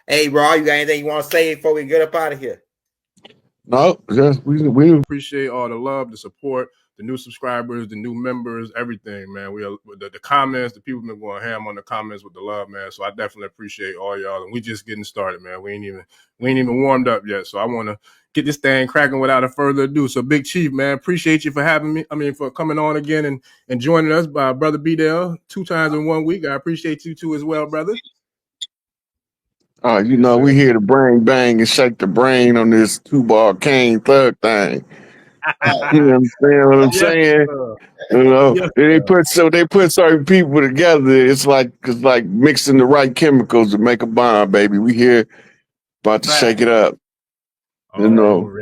Hey, Raw, you got anything you want to say before we get up out of here? No, just we appreciate all the love, the support, the new subscribers, the new members, everything, man. We are the comments, the people been going ham on the comments with the love, man. So I definitely appreciate all y'all, and we just getting started, man. We ain't even warmed up yet. So I want to get this thing cracking without a further ado. So Big Chief, man, appreciate you for having me. I mean, for coming on again and joining us, by Brother B-Dale 2 times in 1 week. I appreciate you too as well, brother. You know, we here to bang bang and shake the brain on this 2-ball cane thug thing. You understand what I'm saying? You know, they put certain people together. It's like mixing the right chemicals to make a bond, baby. We here about to shake it up. You know,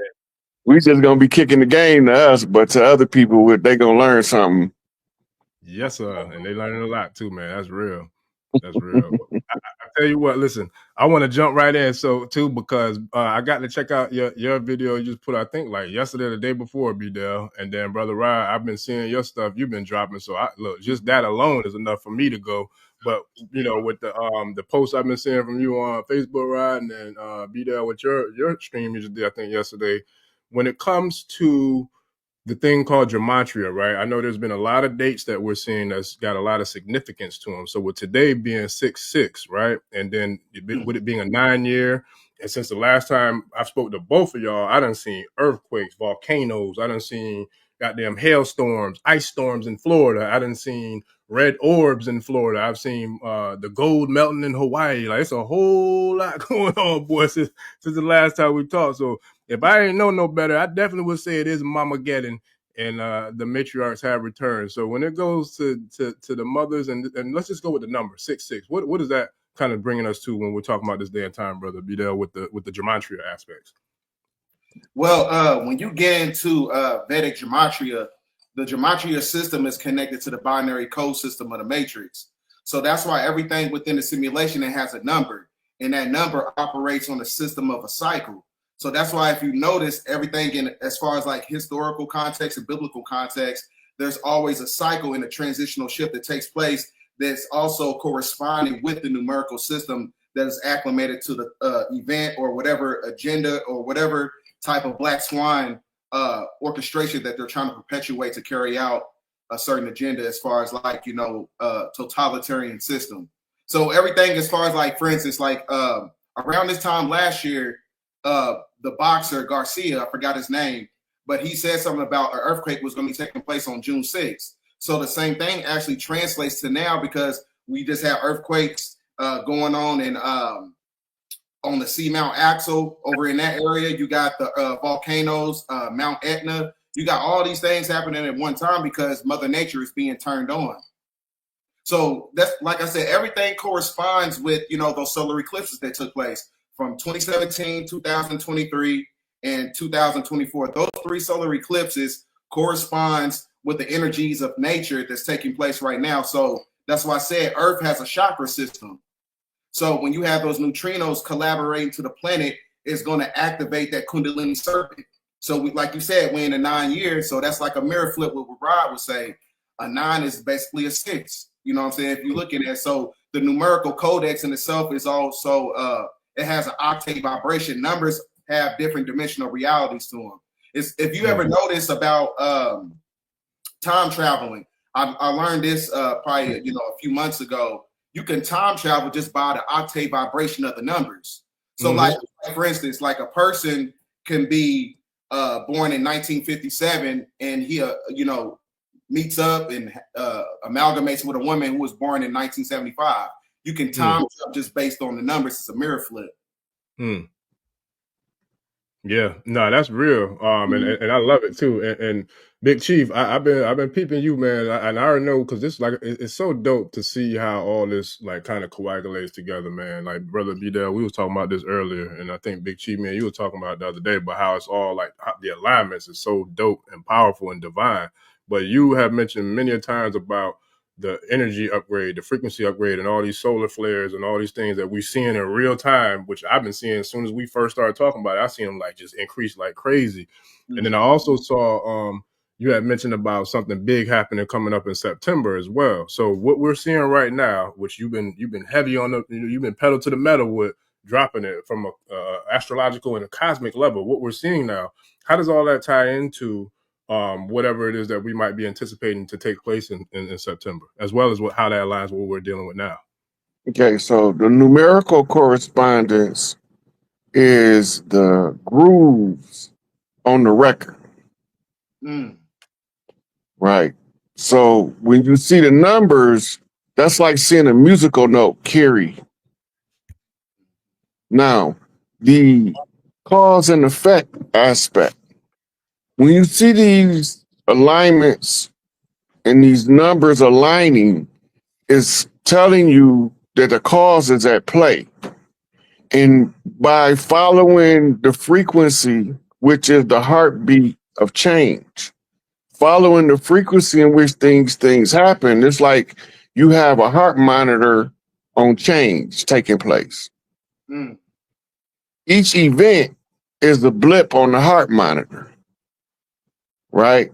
we just gonna be kicking the game to us, but to other people, they gonna learn something. Yes, sir, and they learning a lot too, man. That's real. That's real. I tell you what, listen, I want to jump right in, because I got to check out your video you just put, I think, like yesterday or the day before, B-Dale, and then Brother Ryan, I've been seeing your stuff you've been dropping, so look, just that alone is enough for me to go. But you know, with the posts I've been seeing from you on Facebook, Ryan, and then B-Dale with your stream you just did, I think yesterday, when it comes to the thing called Gematria, right? I know there's been a lot of dates that we're seeing that's got a lot of significance to them. So with today being 6/6, right? And then with it being a 9-year, and since the last time I spoke to both of y'all, I done seen earthquakes, volcanoes, I done seen goddamn hailstorms, ice storms in Florida, I done seen red orbs in Florida, I've seen the gold melting in Hawaii. Like, it's a whole lot going on, boy, since the last time we talked. So if I ain't know no better, I definitely would say it is Mamageddon, and the matriarchs have returned. So when it goes to the mothers, and let's just go with the number 6/6. What is that kind of bringing us to when we're talking about this day and time, brother B-Dale, with the Gematria aspects? Well, when you get into Vedic Gematria, the Gematria system is connected to the binary code system of the matrix. So that's why everything within the simulation, it has a number, and that number operates on the system of a cycle. So that's why if you notice everything in as far as like historical context and biblical context, there's always a cycle and a transitional shift that takes place that's also corresponding with the numerical system that is acclimated to the event or whatever agenda or whatever type of black swan orchestration that they're trying to perpetuate to carry out a certain agenda as far as like, you know, totalitarian system. So everything as far as like, for instance, like around this time last year, the boxer Garcia, I forgot his name, but he said something about an earthquake was going to be taking place on June 6th. So the same thing actually translates to now, because we just have earthquakes going on in on the Seamount Axle over in that area. You got the volcanoes, Mount Etna. You got all these things happening at one time because Mother Nature is being turned on. So that's, like I said, everything corresponds with, you know, those solar eclipses that took place from 2017, 2023, and 2024. Those 3 solar eclipses corresponds with the energies of nature that's taking place right now. So that's why I said Earth has a chakra system. So when you have those neutrinos collaborating to the planet, it's going to activate that Kundalini serpent. So we, like you said, we're in a 9 years. So that's like a mirror flip, what Rod would say. A 9 is basically a 6. You know what I'm saying? If you're looking at, so the numerical codex in itself is also, it has an octave vibration. Numbers have different dimensional realities to them. If you ever notice about time traveling, I learned this probably, you know, a few months ago. You can time travel just by the octave vibration of the numbers. So like, for instance, like a person can be born in 1957 and he, you know, meets up and amalgamates with a woman who was born in 1975. You can time just based on the numbers. It's a mirror flip. Yeah, no, that's real. And I love it too. And Big Chief, I've been peeping you, man, and I already know, because this, like, it's so dope to see how all this like kind of coagulates together, man. Like Brother B-Dale, we was talking about this earlier, and I think Big Chief, man, you were talking about it the other day, but how it's all like how the alignments is so dope and powerful and divine. But you have mentioned many a times about the energy upgrade, the frequency upgrade, and all these solar flares and all these things that we're seeing in real time, which I've been seeing as soon as we first started talking about it. I seen them like just increase like crazy. And then I also saw you had mentioned about something big happening coming up in September as well. So what we're seeing right now, which you've been heavy on, you've been pedal to the metal with, dropping it from a astrological and a cosmic level. What we're seeing now, how does all that tie into whatever it is that we might be anticipating to take place in September, as well as how that aligns with what we're dealing with now? Okay, so the numerical correspondence is the grooves on the record. Right. So when you see the numbers, that's like seeing a musical note carry. Now, the cause and effect aspect, when you see these alignments and these numbers aligning, it's telling you that the cause is at play. And by following the frequency, which is the heartbeat of change, following the frequency in which things happen, it's like you have a heart monitor on change taking place. Each event is a blip on the heart monitor, right?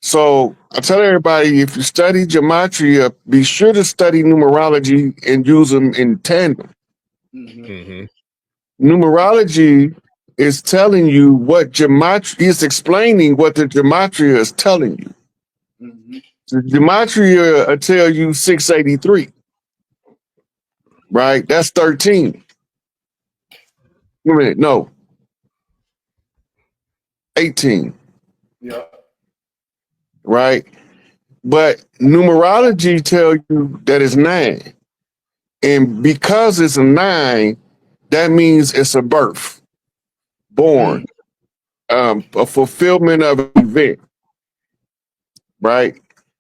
So I tell everybody, if you study Gematria, be sure to study numerology and use them in tandem. Numerology is telling you what Gematria is explaining, what the Gematria is telling you. The Gematria will tell you 683, right? That's 13. Wait a minute, no. 18. Yeah. Right? But numerology tell you that it's 9. And because it's a 9, that means it's a birth, born, a fulfillment of an event, right?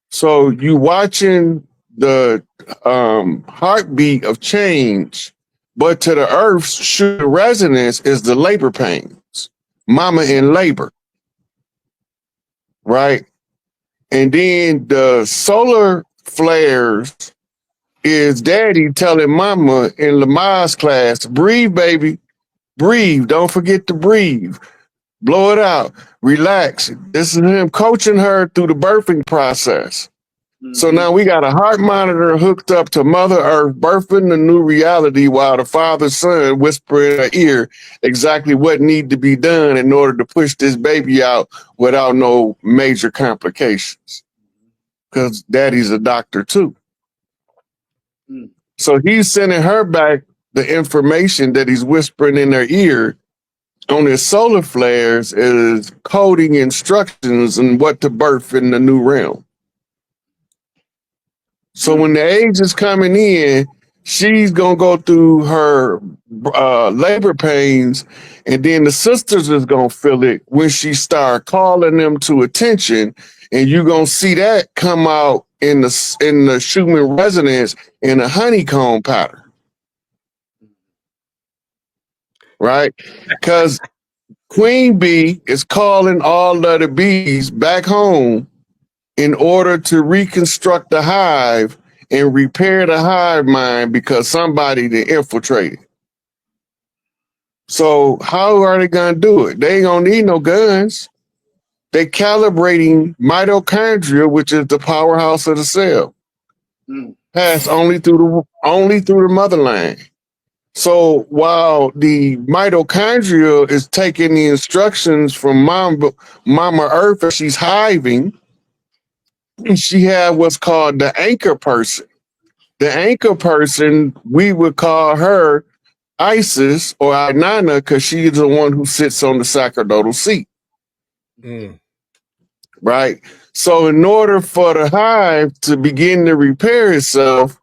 So you watching the heartbeat of change, but to the earth's true resonance is the labor pains, mama in labor, right? And then the solar flares is daddy telling mama in Lamar's class, breathe, baby, breathe. Don't forget to breathe. Blow it out. Relax. This is him coaching her through the birthing process. So now we got a heart monitor hooked up to Mother Earth, birthing the new reality while the father son whisper in her ear exactly what need to be done in order to push this baby out without no major complications. Because daddy's a doctor too. So he's sending her back the information that he's whispering in her ear on his solar flares is coding instructions on what to birth in the new realm. So when the age is coming in, she's going to go through her labor pains, and then the sisters is going to feel it when she start calling them to attention, and you're going to see that come out in the Schumann resonance in a honeycomb pattern. Right? Because Queen Bee is calling all of the bees back home in order to reconstruct the hive and repair the hive mind because somebody they infiltrated. So how are they going to do it? They ain't going to need no guns. They calibrating mitochondria, which is the powerhouse of the cell. Pass only through the mother line. So while the mitochondria is taking the instructions from Mama Earth as she's hiving, she had what's called the anchor person. The anchor person, we would call her Isis or Inanna because she's the one who sits on the sacerdotal seat. Right? So in order for the hive to begin to repair itself,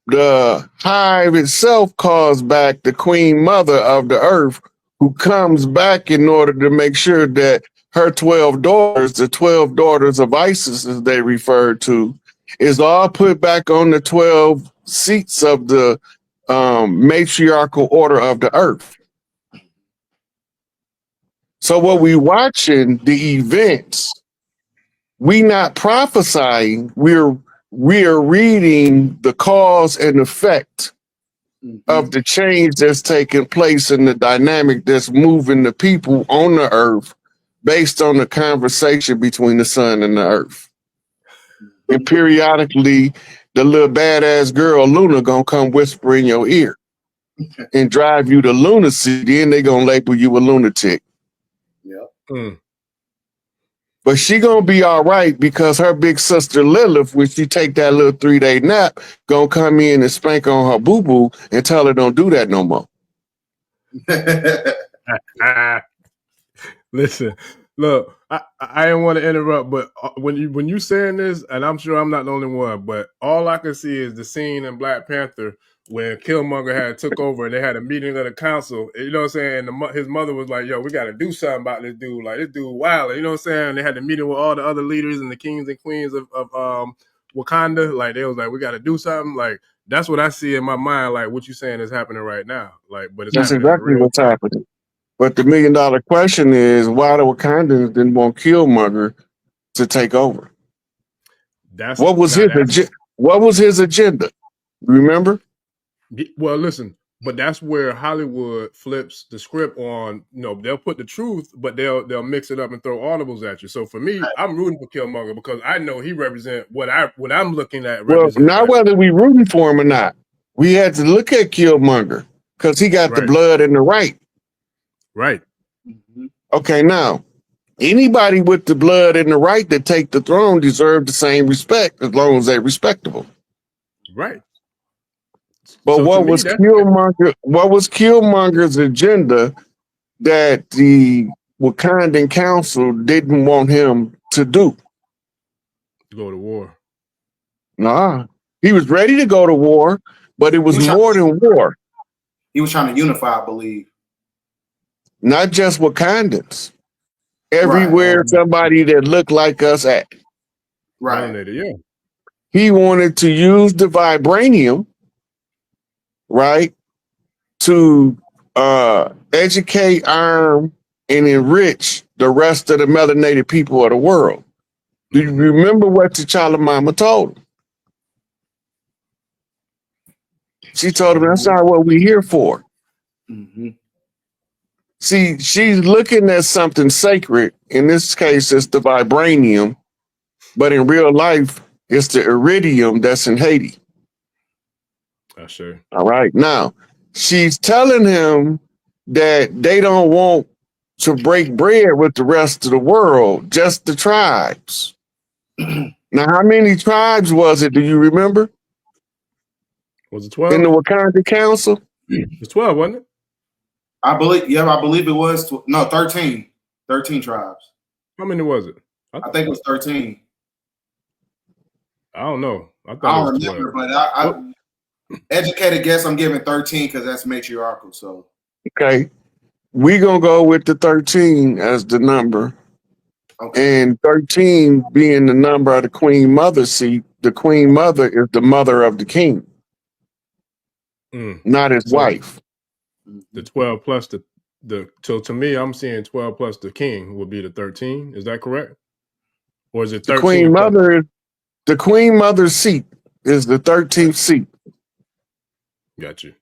the hive itself calls back the queen mother of the earth, who comes back in order to make sure that her 12 daughters, the 12 daughters of Isis, as they refer to, is all put back on the 12 seats of the matriarchal order of the earth. So what we watching, the events, we not prophesying, we're reading the cause and effect of the change that's taking place in the dynamic that's moving the people on the earth based on the conversation between the sun and the earth. And periodically, the little badass girl Luna gonna come whisper in your ear. and drive you to lunacy, then they gonna label you a lunatic. Yeah. But she gonna be all right because her big sister Lilith, when she take that little 3-day nap, gonna come in and spank on her boo-boo and tell her don't do that no more. Listen, look, I didn't want to interrupt, but when you saying this, and I'm sure I'm not the only one, but all I can see is the scene in Black Panther when Killmonger had took over and they had a meeting of the council. You know what I'm saying? And his mother was like, "Yo, we got to do something about this dude. Like this dude wild." You know what I'm saying? And they had a meeting with all the other leaders and the kings and queens of Wakanda. Like they was like, "We got to do something." Like that's what I see in my mind. Like what you saying is happening right now. Like, but it's That's happening in exactly real what's time. happening. But the $1 million question is why the Wakandans didn't want Killmonger to take over. What was his agenda? Remember? Well, listen, but that's where Hollywood flips the script on. You know, they'll put the truth, but they'll mix it up and throw audibles at you. So for me, I'm rooting for Killmonger because I know he represents what I'm looking at. Well, not whether we rooting for him or not. We had to look at Killmonger because he got the blood and the right. Right. Okay, now anybody with the blood and the right to take the throne deserve the same respect as long as they're respectable. Right. But So what was Killmonger's agenda that the Wakandan Council didn't want him to do? Go to war. Nah. He was ready to go to war, but it was more than war. He was trying to unify, I believe. Not just Wakandans. Everywhere somebody that looked like us at. Right. Yeah. He wanted to use the vibranium, right, to educate, arm, and enrich the rest of the melanated people of the world. Do you remember what T'Challa Mama told him? She told him that's not what we're here for. See, she's looking at something sacred. In this case, it's the vibranium, but in real life, it's the iridium that's in Haiti. Sure. All right. Now, she's telling him that they don't want to break bread with the rest of the world, just the tribes. Now, how many tribes was it? Do you remember? Was it 12? In the Wakanda Council? It's 12, wasn't it? I believe it was 13. 13 tribes. How many was it? I think it was 13. I don't know. I don't remember, 12. But I educated guess I'm giving 13 because that's matriarchal. So okay. We're gonna go with the 13 as the number. Okay. And 13 being the number of the Queen Mother seat, the Queen Mother is the mother of the king. Not his wife. The 12 plus so to me, I'm seeing 12 plus the king would be the 13. Is that correct? Or is it 13? The Queen Mother's seat is the 13th seat. Got you.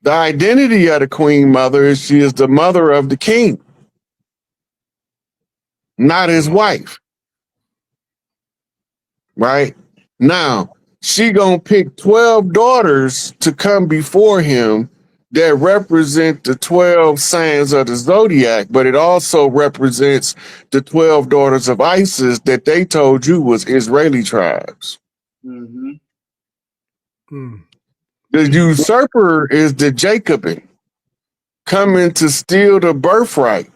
The identity of the Queen Mother is she is the mother of the king, not his wife. Right? Now, she gonna pick 12 daughters to come before him that represent the 12 signs of the zodiac, but it also represents the 12 daughters of Isis that they told you was Israeli tribes. The usurper is the Jacobin coming to steal the birthright.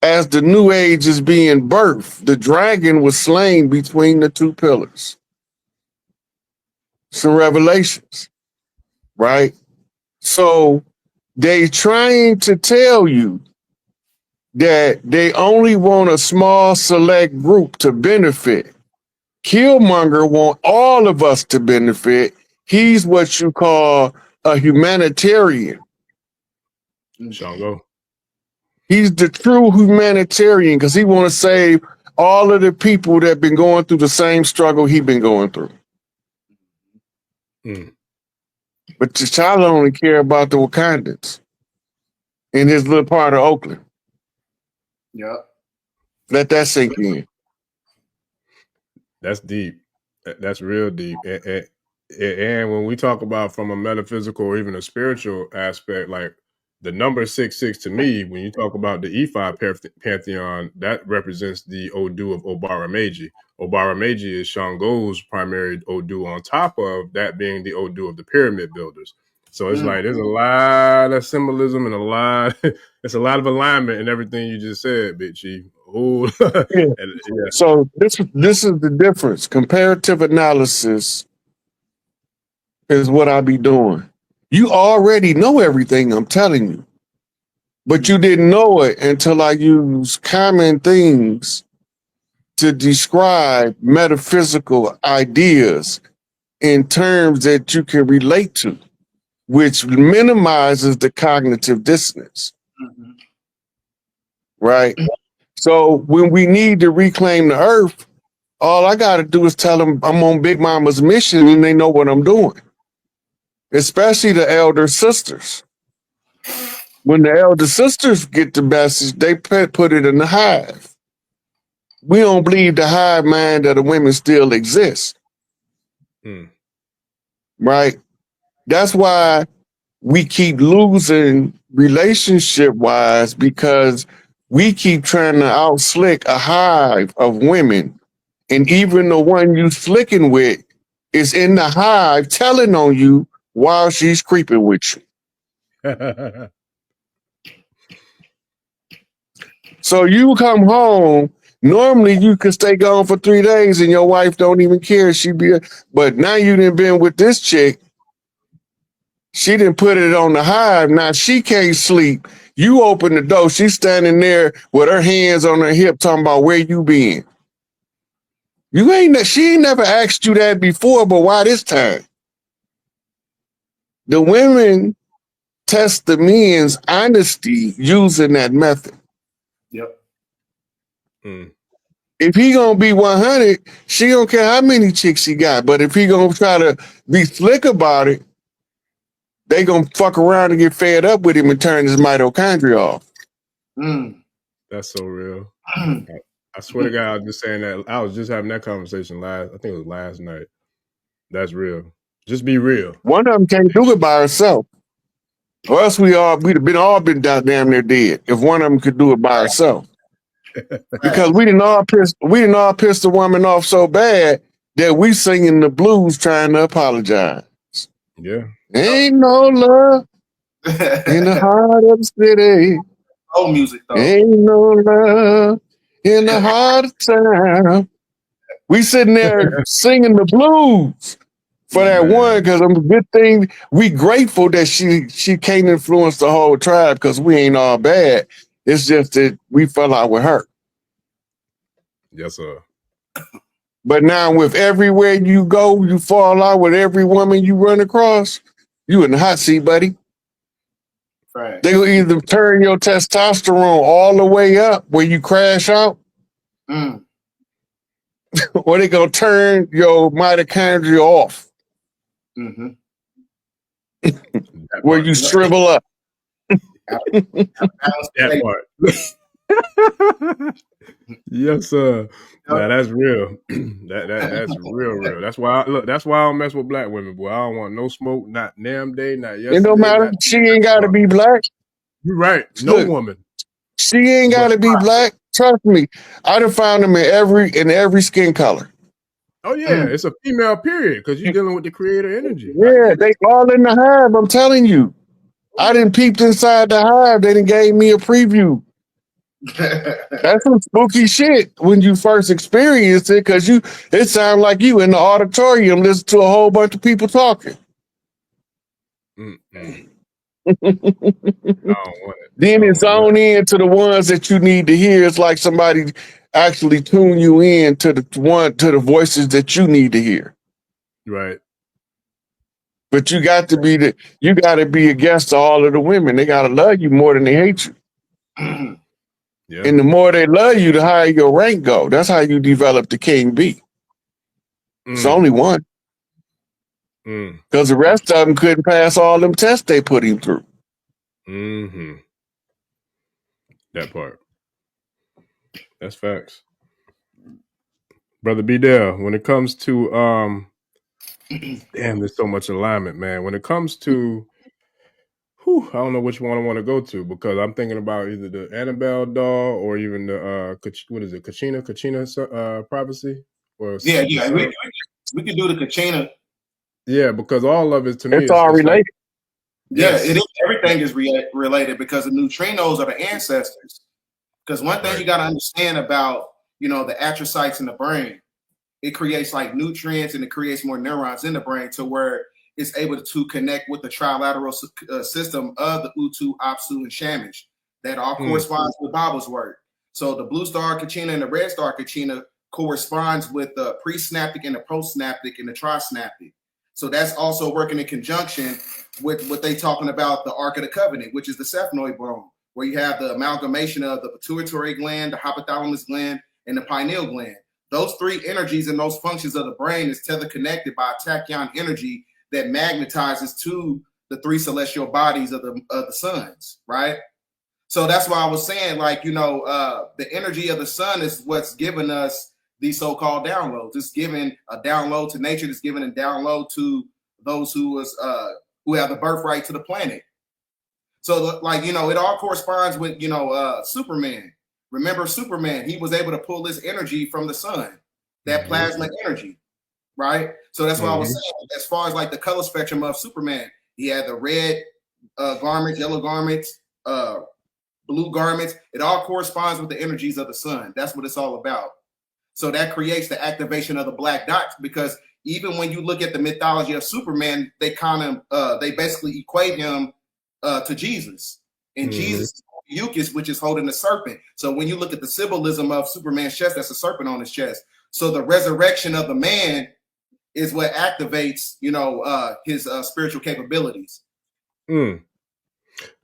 As the new age is being birthed, the dragon was slain between the two pillars. Some revelations, right? So they trying to tell you that they only want a small select group to benefit. Killmonger want all of us to benefit. He's what you call a humanitarian. Shango. He's the true humanitarian because he want to save all of the people that been going through the same struggle he been going through. But T'Challa only care about the Wakandans in his little part of Oakland. Yeah. Let that sink in. That's deep. That's real deep. And when we talk about from a metaphysical or even a spiritual aspect, like the number 66 to me, when you talk about the E5 pantheon, that represents the Odu of Obara Meiji. Obara Meiji is Shango's primary Odu, on top of that being the Odu of the pyramid builders. So it's like there's a lot of symbolism and it's a lot of alignment in everything you just said, Big Chief. Oh, Yeah. yeah. So this is the difference. Comparative analysis is what I be doing. You already know everything I'm telling you, but you didn't know it until I use common things to describe metaphysical ideas in terms that you can relate to, which minimizes the cognitive dissonance. Mhm. Right? So when we need to reclaim the earth, all I got to do is tell them I'm on Big Mama's mission and they know what I'm doing. Especially the elder sisters. When the elder sisters get the message, they put it in the hive. We don't believe the hive mind of the women still exists. Right? That's why we keep losing relationship wise, because we keep trying to outslick a hive of women. And even the one you slicking with is in the hive telling on you while she's creeping with you. So you come home, normally you could stay gone for 3 days and your wife don't even care. But now you done been with this chick. She didn't put it on the hive. Now she can't sleep. You open the door. She's standing there with her hands on her hip talking about where you been. She ain't never asked you that before, but why this time? The women test the men's honesty using that method. Yep. If he gonna be 100, she don't care how many chicks he got. But if he gonna try to be slick about it, they gonna fuck around and get fed up with him and turn his mitochondria off. That's so real. I swear to God, I was just saying that. I was just having that conversation I think it was last night. That's real. Just be real. One of them can't do it by herself. Or else we'd have been damn near dead if one of them could do it by herself. Because we didn't all piss the woman off so bad that we singing the blues trying to apologize. Yeah. Ain't no love in the heart of the city. Oh, music though. Ain't no love in the heart of town. We sitting there singing the blues for that one, because I'm a good thing. We grateful that she can't influence the whole tribe because we ain't all bad. It's just that we fell out with her. Yes, sir. But now with everywhere you go, you fall out with every woman you run across, you in the hot seat, buddy. Right. They will either turn your testosterone all the way up where you crash out, or they gonna turn your mitochondria off. Where you shrivel up. That part. Yes, sir. Nah, that's real. That's real. That's why that's why I don't mess with black women, boy. I don't want no smoke, not damn day, not yesterday. It don't matter. She ain't gotta be black. You're right. No woman. She ain't gotta be black. Trust me. I done found them in every skin color. Oh yeah, it's a female period because you're dealing with the creator energy. Yeah, they all in the hive. I'm telling you. I didn't peeped inside the hive. They done gave me a preview. That's some spooky shit when you first experience it, because it sounds like you in the auditorium listening to a whole bunch of people talking. I don't want it. Then it's on in to the ones that you need to hear. It's like somebody actually tune you in to the voices that you need to hear. Right. But you got to be a guest to all of the women. They gotta love you more than they hate you. Yeah. And the more they love you, the higher your rank go. That's how you develop the king bee. It's only one. Because the rest of them couldn't pass all them tests they put him through. That part. That's facts. Brother B. Dale, when it comes to Damn, there's so much alignment, man. When it comes to, I don't know which one I want to go to because I'm thinking about either the Annabelle doll or even the what is it, Kachina prophecy or Yeah, the yeah. sun. We can do the Kachina. Yeah, because all of it to me It's all it's like, related. Yeah, yes, it is. Everything is related because the neutrinos are the ancestors. Because one thing right. you got to understand about, the astrocytes in the brain, it creates like nutrients and it creates more neurons in the brain to where it's able to connect with the trilateral system of the Utu, Apsu, and Shamish. That all corresponds with Bible's word. So the blue star Kachina and the red star Kachina corresponds with the presynaptic and the postsynaptic and the trisynaptic. So that's also working in conjunction with what they talking about the Ark of the Covenant, which is the sphenoid bone, where you have the amalgamation of the pituitary gland, the hypothalamus gland, and the pineal gland. Those three energies and those functions of the brain is tether connected by a tachyon energy that magnetizes to the three celestial bodies of the suns, right? So that's why I was saying, like, the energy of the sun is what's giving us these so-called downloads. It's giving a download to nature. It's giving a download to those who have the birthright to the planet. So, like, it all corresponds with, Superman. Remember Superman? He was able to pull this energy from the sun, that plasma energy, right? So that's why I was saying, as far as like the color spectrum of Superman, he had the red garments, yellow garments, blue garments. It all corresponds with the energies of the sun. That's what it's all about. So that creates the activation of the black dots, because even when you look at the mythology of Superman, they they basically equate him to Jesus, and Jesus Eucus, which is holding the serpent. So when you look at the symbolism of Superman's chest, that's a serpent on his chest. So the resurrection of the man is what activates, his spiritual capabilities.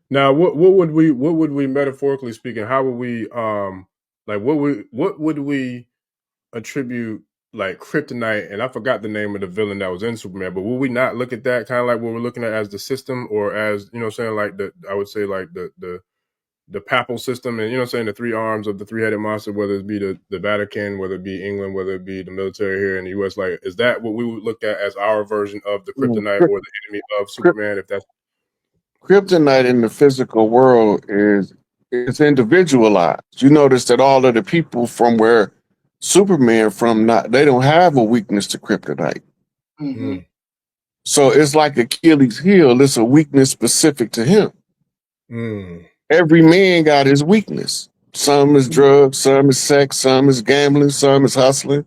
Now, what would we metaphorically speaking? How would we what would we attribute like Kryptonite? And I forgot the name of the villain that was in Superman, but will we not look at that kind of like what we're looking at as the system, or as saying like I would say like the papal system, and saying the three arms of the three-headed monster, whether it be the Vatican, whether it be England, whether it be the military here in the US, like is that what we would look at as our version of the Kryptonite or the enemy of Superman? If that's Kryptonite in the physical world is individualized. You notice that all of the people from where Superman they don't have a weakness to kryptonite. So it's like Achilles' heel. It's a weakness specific to him. Every man got his weakness. Some is drugs, some is sex, some is gambling, some is hustling,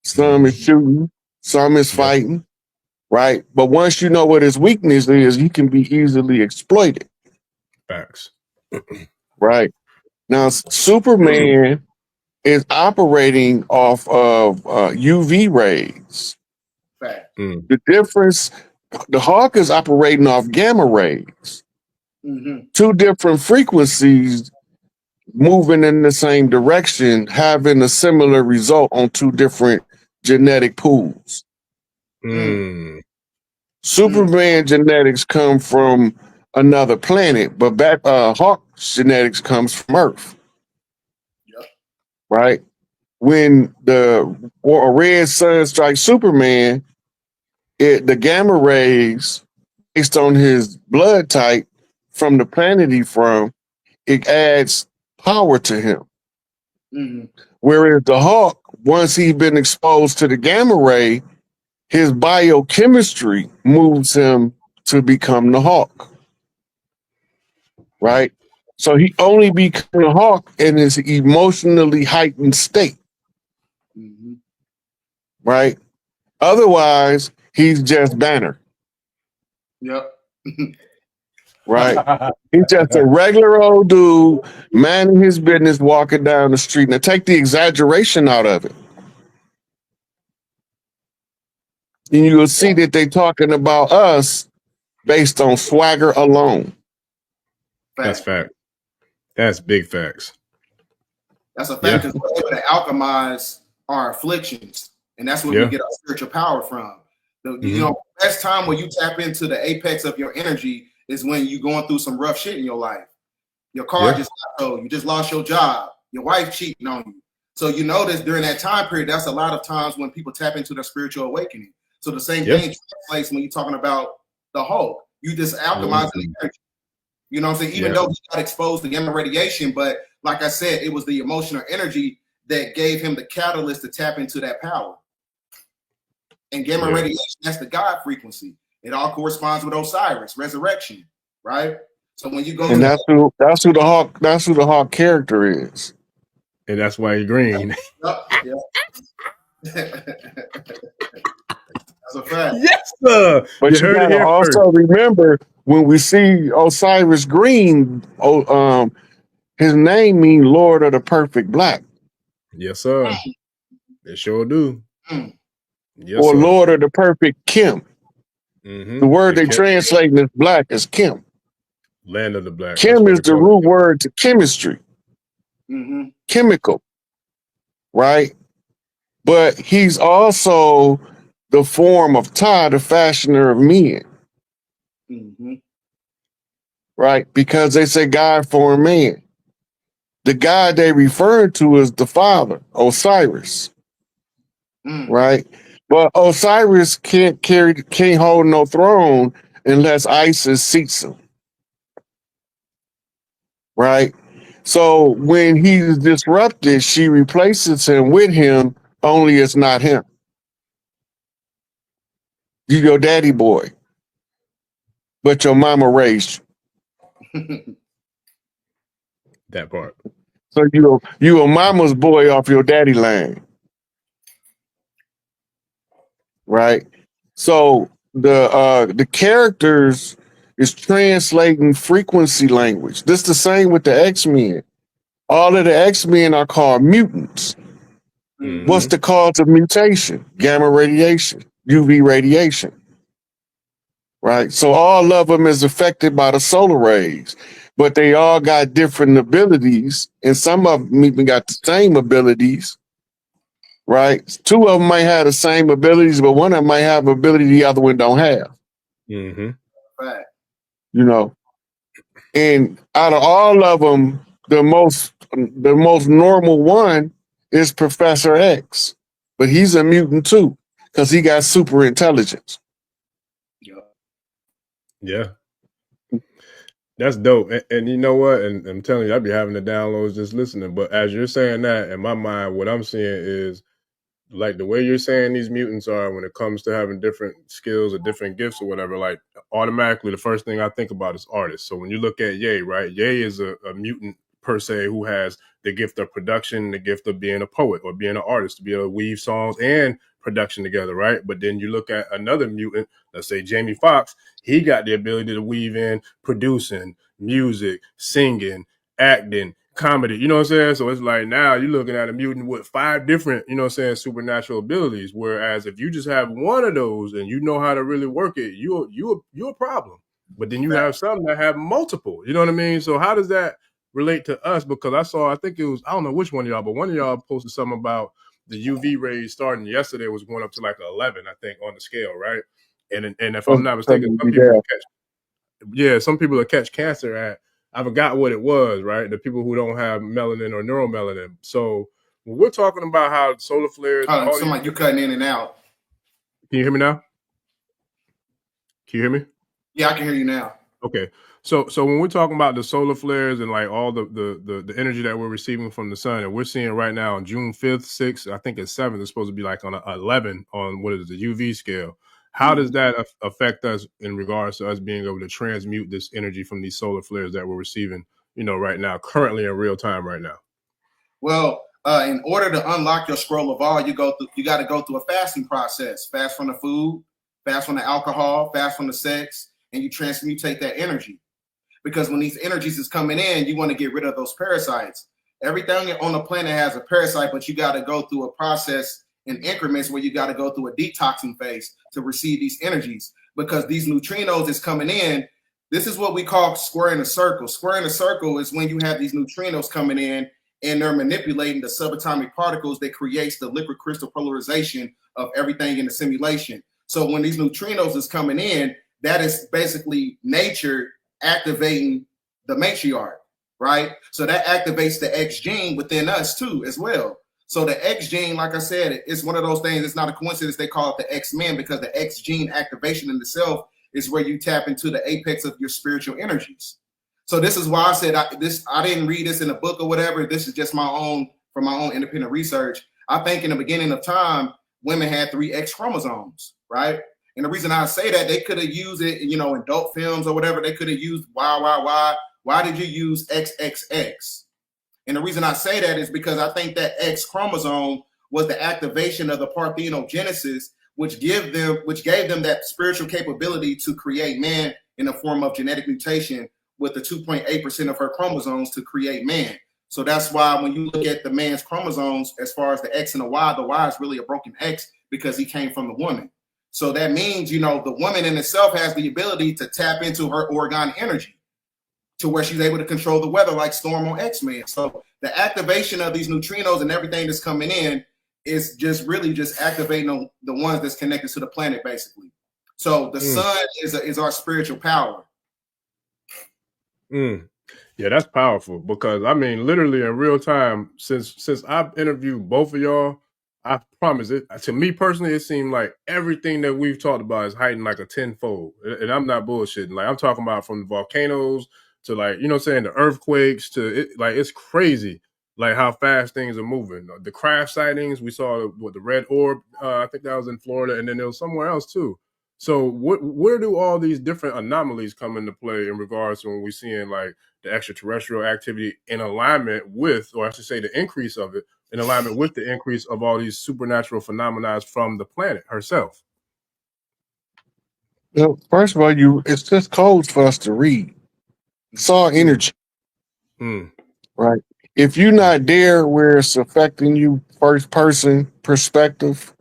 some is shooting, some is fighting. Right? But once you know what his weakness is, he can be easily exploited. Facts. Right? Now, Superman is operating off of UV rays. Fact. The difference, the Hawk is operating off gamma rays. Two different frequencies moving in the same direction, having a similar result on two different genetic pools. Superman genetics come from another planet, but Hawk's genetics comes from Earth. Right? When a red sun strikes Superman, the gamma rays, based on his blood type from the planet he's from, it adds power to him. Whereas the Hawk, once he's been exposed to the gamma ray, his biochemistry moves him to become the Hawk. Right? So he only becomes a Hawk in his emotionally heightened state. Right? Otherwise, he's just Banner. Yep. Right? He's just a regular old dude, minding his business, walking down the street. Now take the exaggeration out of it, and you will see that they're talking about us based on swagger alone. That's fact. That's big facts. That's a fact, because we're able to alchemize our afflictions, and that's where we get our spiritual power from. The best time when you tap into the apex of your energy is when you're going through some rough shit in your life. Your car just got towed, you just lost your job, your wife cheating on you. So you notice during that time period, that's a lot of times when people tap into their spiritual awakening. So the same thing translates when you're talking about the Hulk. You just alchemize the energy. You know what I'm saying? Even though he got exposed to gamma radiation, but like I said, it was the emotional energy that gave him the catalyst to tap into that power. And gamma radiation, that's the God frequency. It all corresponds with Osiris, resurrection, right? So when you go, and that's who the Hawk character is, and that's why he's green. That's a fact. Yes, sir. But you gotta also remember when we see Osiris green, his name means Lord of the Perfect Black. Yes, sir. They sure do. Yes, or sir. Lord of the Perfect Kim. The word they translate as black is Kim. Land of the Black. Kim is the root word to chemistry. Chemical. Right? But he's also the form of Ptah, the fashioner of men. Right? Because they say God formed man. The God they refer to is the father, Osiris. Right? But Osiris can't hold no throne unless Isis seats him. Right? So when he's disrupted, she replaces him with him, only it's not him. You your daddy boy, but your mama raised you. That part. So you a mama's boy off your daddy line. Right? So the characters is translating frequency language. This the same with the X-Men. All of the X-Men are called mutants. What's the cause of mutation? Gamma radiation, UV radiation. Right? So all of them is affected by the solar rays, but they all got different abilities, and some of them even got the same abilities. Right? Two of them might have the same abilities, but one of them might have an ability the other one don't have. Right. You know, and out of all of them, the most normal one is Professor X, but he's a mutant too because he got super intelligence. Yeah. That's dope. And you know what? And I'm telling you, I'd be having the downloads just listening. But as you're saying that, in my mind, what I'm seeing is like the way you're saying these mutants are when it comes to having different skills or different gifts or whatever, like automatically the first thing I think about is artists. So when you look at Ye, right? Ye is a mutant per se who has the gift of production, the gift of being a poet or being an artist, to be able to weave songs and production together, right? But then you look at another mutant, let's say Jamie Foxx, he got the ability to weave in producing, music, singing, acting, comedy, you know what I'm saying? So it's like now you're looking at a mutant with 5 different, you know what I'm saying, supernatural abilities. Whereas if you just have one of those and you know how to really work it, you're a problem. But then you have some that have multiple, you know what I mean? So how does that relate to us? Because I think it was, I don't know which one of y'all, but one of y'all posted something about the UV rays starting yesterday was going up to like 11, I think, on the scale, right? And if I'm not mistaken, some people that catch cancer at, I forgot what it was, right? The people who don't have melanin or neuromelanin. So when we're talking about how solar flares, like you cutting in and out. Can you hear me now? Can you hear me? Yeah, I can hear you now. Okay. So when we're talking about the solar flares and like all the energy that we're receiving from the sun, and we're seeing right now on June 5th, 6th, I think it's 7th, it's supposed to be like on 11 on what is the UV scale. How does that affect us in regards to us being able to transmute this energy from these solar flares that we're receiving, you know, right now, currently in real time right now? Well, in order to unlock your scroll of all, you got to go through a fasting process. Fast from the food, fast from the alcohol, fast from the sex, and you transmutate that energy. Because when these energies is coming in, you want to get rid of those parasites. Everything on the planet has a parasite, but you got to go through a process in increments where you got to go through a detoxing phase to receive these energies. Because these neutrinos is coming in. This is what we call squaring a circle. Squaring a circle is when you have these neutrinos coming in and they're manipulating the subatomic particles that creates the liquid crystal polarization of everything in the simulation. So when these neutrinos is coming in, that is basically nature activating the matriarch, right? So that activates the X gene within us too, as well. So the X gene, like I said, it's one of those things. It's not a coincidence they call it the X-Men, because the X gene activation in itself is where you tap into the apex of your spiritual energies. So this is why I said I didn't read this in a book or whatever. This is just from my own independent research. I think in the beginning of time, women had 3 X chromosomes, right? And the reason I say that, they could have used it, in adult films or whatever. They could have used why. Why did you use XXX? And the reason I say that is because I think that X chromosome was the activation of the parthenogenesis, which gave them that spiritual capability to create man in the form of genetic mutation with the 2.8% of her chromosomes to create man. So that's why when you look at the man's chromosomes, as far as the X and the Y is really a broken X because he came from the woman. So that means, the woman in itself has the ability to tap into her orgone energy to where she's able to control the weather like Storm on X-Men. So the activation of these neutrinos and everything that's coming in is just really just activating the ones that's connected to the planet, basically. So the sun is our spiritual power. Yeah, that's powerful, because I mean, literally in real time, since I've interviewed both of y'all, I promise it, to me personally, it seemed like everything that we've talked about is heightened like a tenfold. And I'm not bullshitting. Like, I'm talking about from the volcanoes to, like, the earthquakes to it, like, it's crazy, like how fast things are moving. The craft sightings, we saw the red orb, I think that was in Florida, and then there was somewhere else too. So where do all these different anomalies come into play in regards to when we're seeing like the extraterrestrial activity in alignment with, or I should say the increase of it, in alignment with the increase of all these supernatural phenomena from the planet herself? Well, first of all, it's just codes for us to read. It's all energy, right? If you're not there where it's affecting you first person perspective,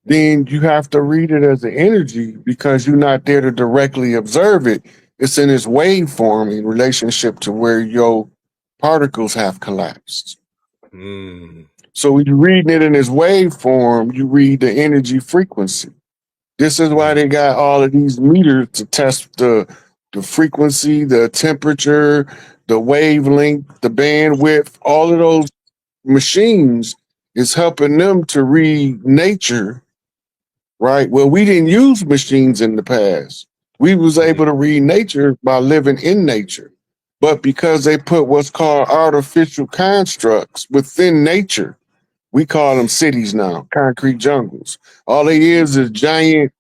then you have to read it as an energy because you're not there to directly observe it. It's in its waveform in relationship to where your particles have collapsed. So when you're reading it in its waveform, you read the energy frequency. This is why they got all of these meters to test the frequency, the temperature, the wavelength, the bandwidth. All of those machines is helping them to read nature, right? Well, we didn't use machines in the past. We was able to read nature by living in nature. But because they put what's called artificial constructs within nature, we call them cities now, concrete jungles. All they is giant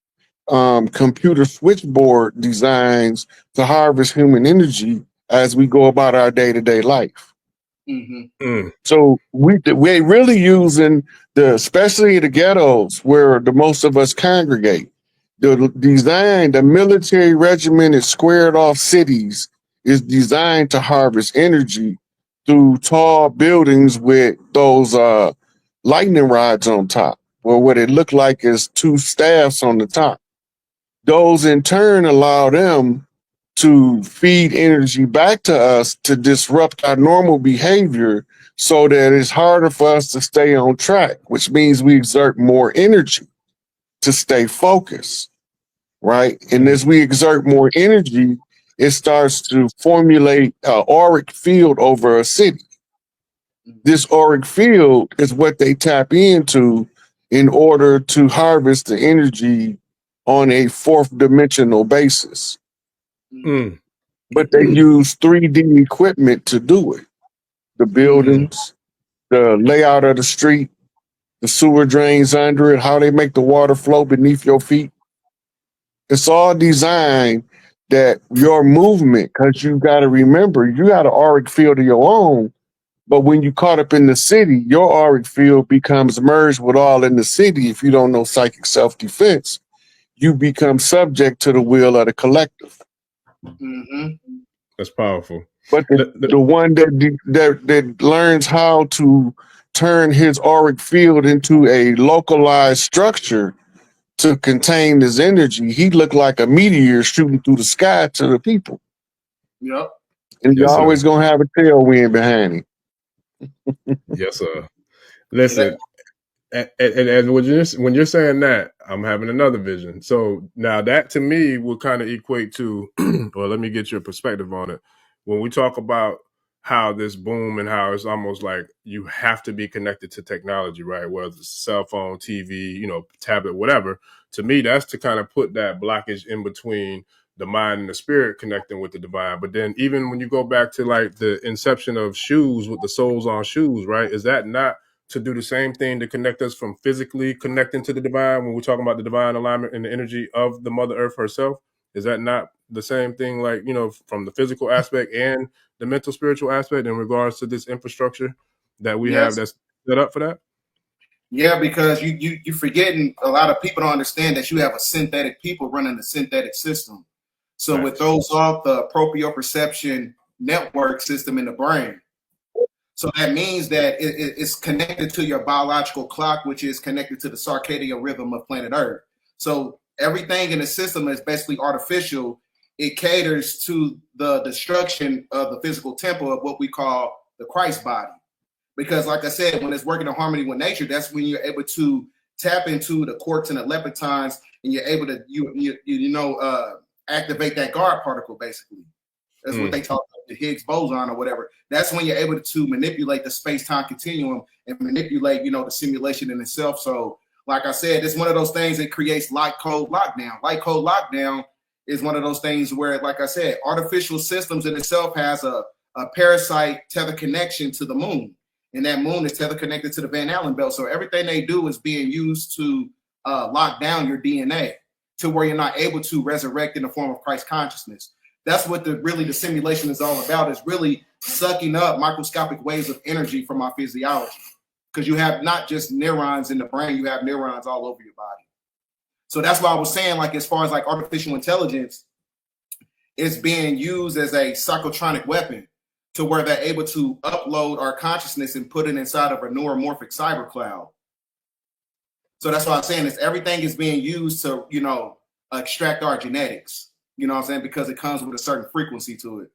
computer switchboard designs to harvest human energy as we go about our day-to-day life. So we're really using especially the ghettos where the most of us congregate. The military regimented squared off cities is designed to harvest energy through tall buildings with those lightning rods on top, or what it looked like is 2 staffs on the top. Those in turn allow them to feed energy back to us to disrupt our normal behavior so that it's harder for us to stay on track, which means we exert more energy to stay focused, right? And as we exert more energy, it starts to formulate an auric field over a city. This auric field is what they tap into in order to harvest the energy on a 4th dimensional basis. But they use 3D equipment to do it. The buildings, the layout of the street, the sewer drains under it, how they make the water flow beneath your feet. It's all designed that your movement, because you got to remember, you got an auric field of your own, but when you caught up in the city, your auric field becomes merged with all in the city. If you don't know psychic self-defense, you become subject to the will of the collective. That's powerful. But the one that learns how to turn his auric field into a localized structure to contain his energy, he looked like a meteor shooting through the sky to the people. Yep. And you're always gonna have a tailwind behind him. Yes, sir. Listen, and when you're saying that, I'm having another vision. So now that to me will kind of equate to, well, let me get your perspective on it. When we talk about how this boom and how it's almost like you have to be connected to technology, right? Whether it's cell phone, TV, tablet, whatever. To me, that's to kind of put that blockage in between the mind and the spirit connecting with the divine. But then even when you go back to like the inception of shoes with the soles on shoes, right? Is that not to do the same thing to connect us from physically connecting to the divine when we're talking about the divine alignment and the energy of the Mother Earth herself? Is that not the same thing, like, from the physical aspect and the mental spiritual aspect in regards to this infrastructure that we have that's set up for that? Yeah, because you're forgetting, a lot of people don't understand that you have a synthetic people running a synthetic system. So with those off the proprioception network system in the brain. So that means that it's connected to your biological clock, which is connected to the circadian rhythm of planet Earth. So everything in the system is basically artificial. It caters to the destruction of the physical temple of what we call the Christ body. Because like I said, when it's working in harmony with nature, that's when you're able to tap into the quarks and the leptons, and you're able to, activate that guard particle, basically. That's what they talk about, the Higgs boson or whatever. That's when you're able to manipulate the space-time continuum and manipulate, the simulation in itself. So like I said, it's one of those things that creates light code lockdown. Light code lockdown is one of those things where, like I said, artificial systems in itself has a parasite tether connection to the moon. And that moon is tether connected to the Van Allen belt. So everything they do is being used to lock down your DNA to where you're not able to resurrect in the form of Christ consciousness. That's what the simulation is all about, is really sucking up microscopic waves of energy from our physiology. Because you have not just neurons in the brain, you have neurons all over your body. So that's why I was saying, like, as far as like artificial intelligence, it's being used as a psychotronic weapon to where they're able to upload our consciousness and put it inside of a neuromorphic cyber cloud. So that's why I'm saying is everything is being used to, extract our genetics. You know what I'm saying? Because it comes with a certain frequency to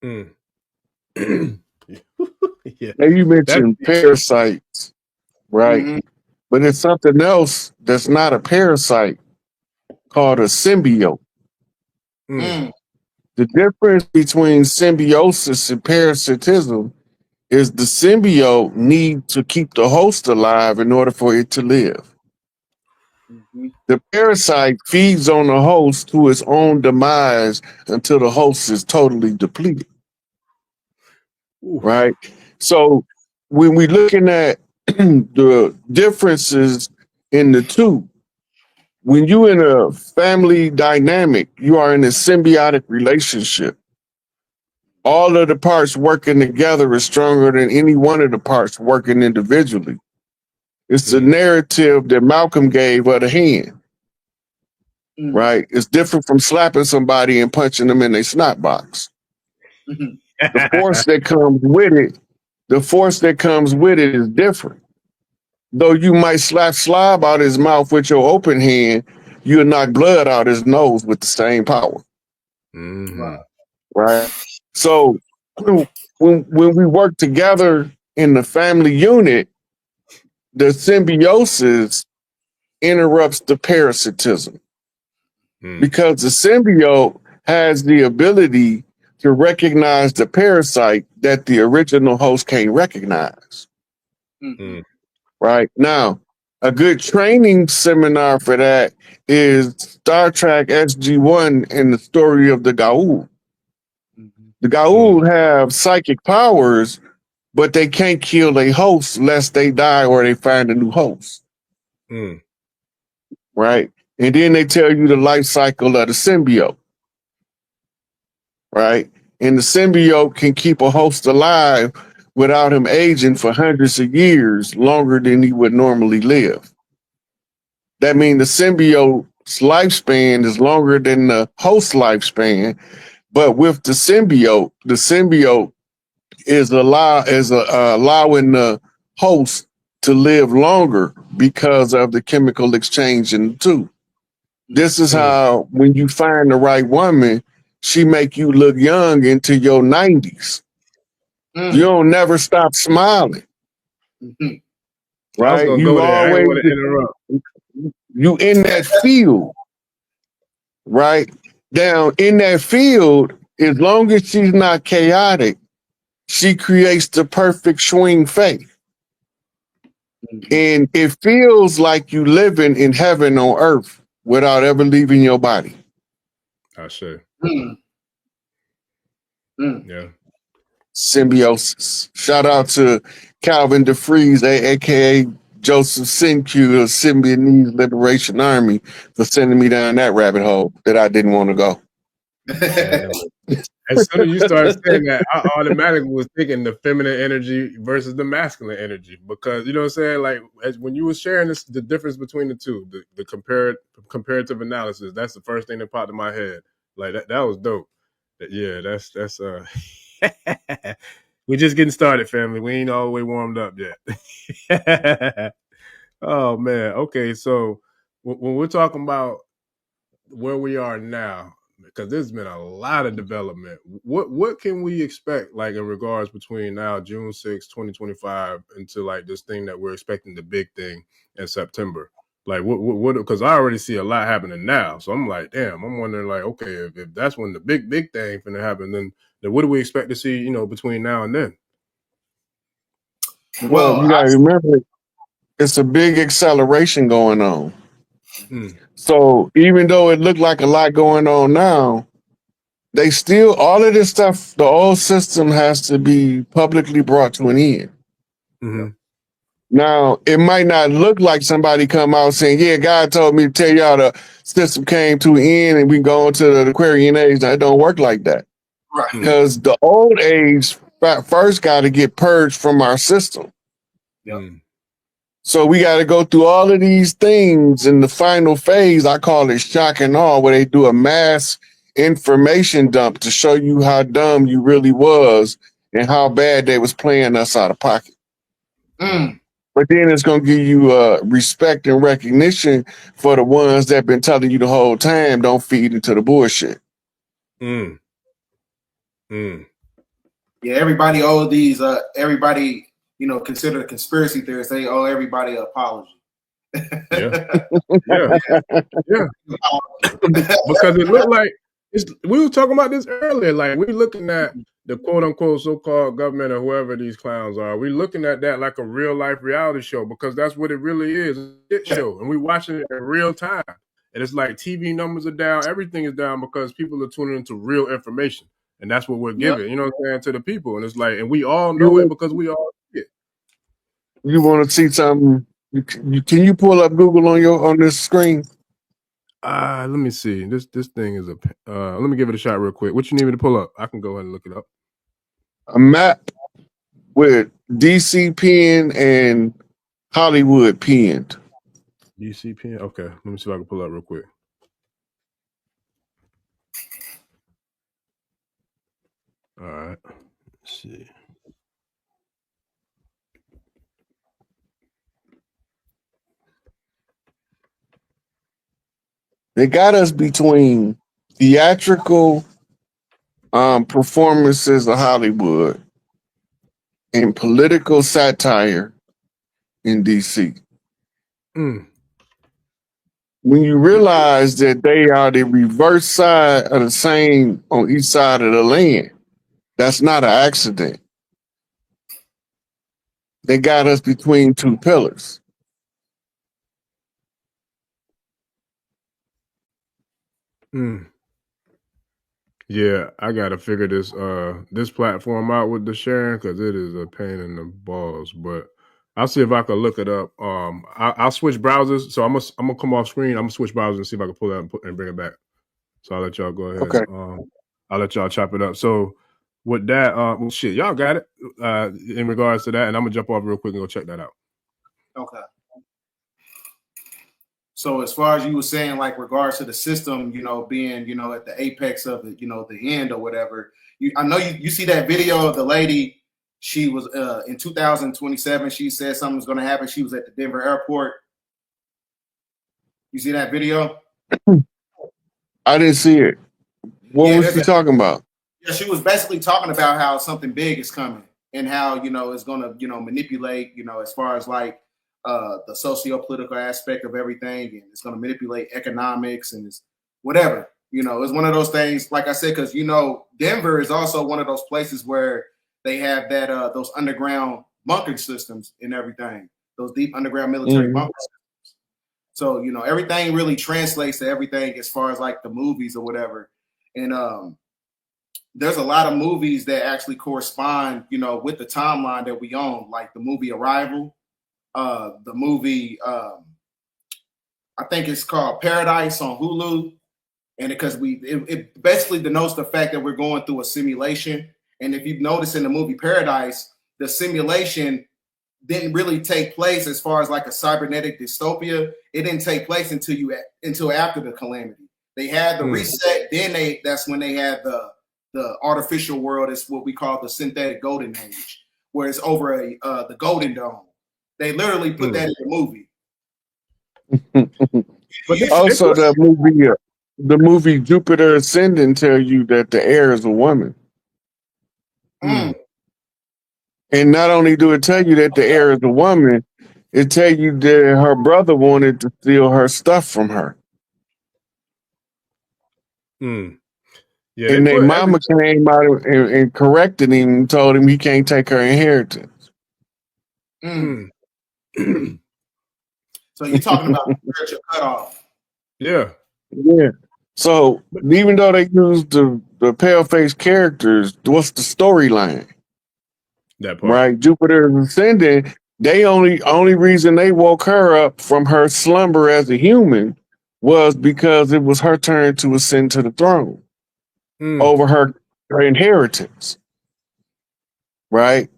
it. Yeah. Now you mentioned parasites, right? Mm-hmm. But it's something else that's not a parasite called a symbiote. The difference between symbiosis and parasitism is the symbiote needs to keep the host alive in order for it to live. The parasite feeds on the host to its own demise until the host is totally depleted. Right? So when we're looking at the differences in the two, when you're in a family dynamic, you are in a symbiotic relationship. All of the parts working together is stronger than any one of the parts working individually. It's the narrative that Malcolm gave of the hand. Right? It's different from slapping somebody and punching them in their snot box. The force that comes with it is different. Though you might slap slob out his mouth with your open hand, you'll knock blood out his nose with the same power. Right? So when we work together in the family unit, the symbiosis interrupts the parasitism. Because the symbiote has the ability to recognize the parasite that the original host can't recognize. Right? Now, a good training seminar for that is Star Trek SG-1 and the story of the Goa'uld. The Goa'uld have psychic powers, but they can't kill a host lest they die or they find a new host. Right? And then they tell you the life cycle of the symbiote. Right? And the symbiote can keep a host alive without him aging for hundreds of years, longer than he would normally live. That means the symbiote's lifespan is longer than the host lifespan, but with the symbiote is allowing the host to live longer because of the chemical exchange in the two. This is how, when you find the right woman, she make you look young into your 90s. You don't never stop smiling. Right? You always you in that field. Right? Down in that field, as long as she's not chaotic, she creates the perfect swing faith. And it feels like you living in heaven on earth without ever leaving your body. I say. Yeah. Symbiosis. Shout out to Calvin DeFries, aka Joseph Senku of Symbionese Liberation Army, for sending me down that rabbit hole that I didn't want to go. As soon as you started saying that, I automatically was thinking the feminine energy versus the masculine energy, because you know what I'm saying. Like when you were sharing this, the difference between the two, the comparative analysis. That's the first thing that popped in my head. Like that was dope. Yeah, that's we're just getting started, family. We ain't all the way warmed up yet. Oh man. Okay, so when we're talking about where we are now, because there's been a lot of development, what can we expect, like in regards between now June 6, 2025, into like this thing that we're expecting, the big thing in September? Like what because I already see a lot happening now, so I'm like, damn, I'm wondering, like, okay, if that's when the big thing finna happen, then what do we expect to see, you know, between now and then? Well, you gotta remember, it's a big acceleration going on. So even though it looked like a lot going on now, they still, all of this stuff, the old system has to be publicly brought to an end. Now, it might not look like somebody come out saying, yeah, God told me to tell y'all the system came to an end and we go on to the Aquarian age. Now, it don't work like that. Right. Because the old age first got to get purged from our system. So we got to go through all of these things in the final phase. I call it shock and awe, where they do a mass information dump to show you how dumb you really was and how bad they was playing us out of pocket. But then it's going to give you respect and recognition for the ones that been telling you the whole time, don't feed into the bullshit. Yeah, everybody owe these, everybody, you know, consider the conspiracy theorists, they owe everybody an apology. Yeah. Because it looked like, we were talking about this earlier, like we're looking at the quote unquote so-called government or whoever these clowns are. We're looking at that like a real life reality show, because that's what it really is, a shit show. And we're watching it in real time. And it's like TV numbers are down, everything is down, because people are tuning into real information. And that's what we're giving, you know what I'm saying, to the people. And it's like, and we all know it because we all see it. You want to see something? Can you pull up Google on this screen? Let me see. This thing is let me give it a shot real quick. What you need me to pull up? I can go ahead and look it up. A map with DC pinned and Hollywood pinned. DC pinned? Okay. Let me see if I can pull up real quick. All right. Let's see. They got us between theatrical performances of Hollywood and political satire in DC. When you realize that they are the reverse side of the same on each side of the land, that's not an accident. They got us between two pillars. Yeah, I gotta figure this this platform out with the sharing, because it is a pain in the balls. But I'll see if I can look it up. I'll switch browsers, so I'm gonna come off screen. I'm gonna switch browsers and see if I can pull that and bring it back. So I'll let y'all go ahead. Okay. I'll let y'all chop it up. So with that, well, shit, y'all got it in regards to that, and I'm gonna jump off real quick and go check that out. Okay. So as far as you were saying, like regards to the system, you know, being, you know, at the apex of it, you know, the end or whatever. I know you see that video of the lady. She was in 2027. She said something was going to happen. She was at the Denver airport. You see that video? I didn't see it. What was she talking about? Yeah, she was basically talking about how something big is coming and how, you know, it's going to, you know, manipulate, you know, as far as like the socio-political aspect of everything, and it's going to manipulate economics and it's whatever. You know, it's one of those things, like I said, because, you know, Denver is also one of those places where they have that those underground bunker systems and everything, those deep underground military bunker systems. So, you know, everything really translates to everything as far as like the movies or whatever. And there's a lot of movies that actually correspond, you know, with the timeline that we own, like the movie Arrival, the movie, I think it's called Paradise on Hulu. And because it basically denotes the fact that we're going through a simulation. And if you've noticed in the movie Paradise, the simulation didn't really take place as far as like a cybernetic dystopia. It didn't take place until after the calamity. They had the reset. Then that's when they had the artificial world. Is what we call the synthetic golden age, where it's over the Golden Dome. They literally put that in the movie. But also the movie Jupiter Ascending tell you that the heir is a woman. And not only do it tell you that the heir is a woman, it tell you that her brother wanted to steal her stuff from her. Yeah, and their mama came out and corrected him and told him he can't take her inheritance. So you're talking about the spiritual cutoff. Yeah. Yeah. So even though they used the pale-faced characters, what's the storyline? That part. Right? Jupiter is ascending. They only reason they woke her up from her slumber as a human was because it was her turn to ascend to the throne over her inheritance. Right?